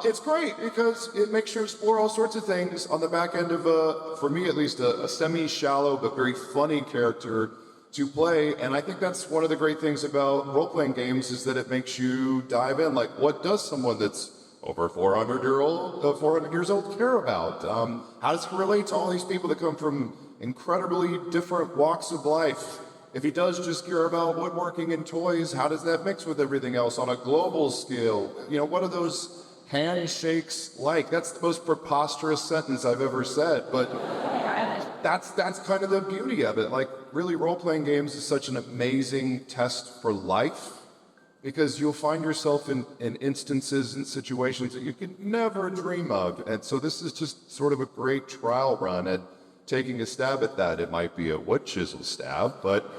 It's great because it makes you explore all sorts of things on the back end of, for me at least, a semi-shallow but very funny character to play. And I think that's one of the great things about role-playing games is that it makes you dive in. Like, what does someone that's over 400 years old care about? How does it relate to all these people that come from incredibly different walks of life? If he does just care about woodworking and toys, how does that mix with everything else on a global scale? You know, what are those handshakes like? That's the most preposterous sentence I've ever said, but that's kind of the beauty of it. Like, really, role-playing games is such an amazing test for life because you'll find yourself in instances and situations that you could never dream of. And so this is just sort of a great trial run at taking a stab at that. It might be a wood chisel stab, but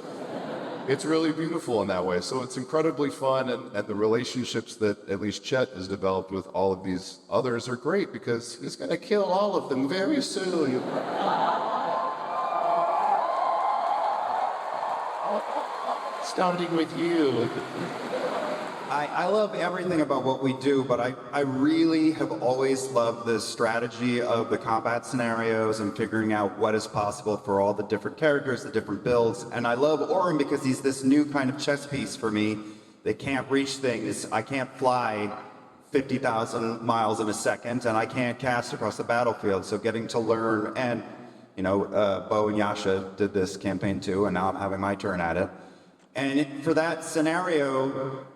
it's really beautiful in that way. So it's incredibly fun, and the relationships that at least Chet has developed with all of these others are great because he's going to kill all of them very soon. Starting with you. I love everything about what we do, but I really have always loved the strategy of the combat scenarios and figuring out what is possible for all the different characters, the different builds. And I love Orin because he's this new kind of chess piece for me. They can't reach things. I can't fly 50,000 miles in a second, and I can't cast across the battlefield. So getting to learn, and you know, Bo and Yasha did this campaign too, and now I'm having my turn at it. And for that scenario,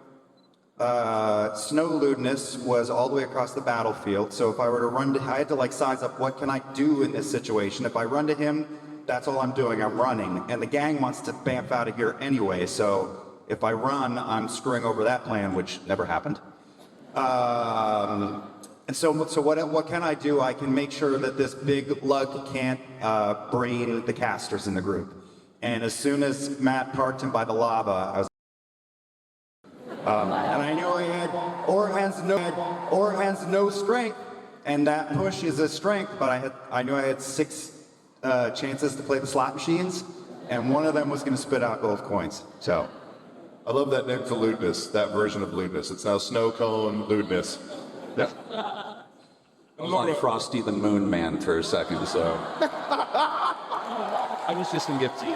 snow lewdness was all the way across the battlefield. So if I were to run to, I had to like size up what can I do in this situation. If I run to him, that's all I'm doing, I'm running. And the gang wants to bamf out of here anyway, so if I run, I'm screwing over that plan, which never happened. And so what can I do? I can make sure that this big lug can't brain the casters in the group. And as soon as Matt parked him by the lava, I was and I knew I had, or has no strength, and that push is a strength, but I knew I had 6 chances to play the slot machines, and one of them was going to spit out gold coins, so. I love that name for lewdness, that version of lewdness. It's now snow cone lewdness. Yeah. I was on Frosty the Moon Man for a second, so. I was just going to get to you.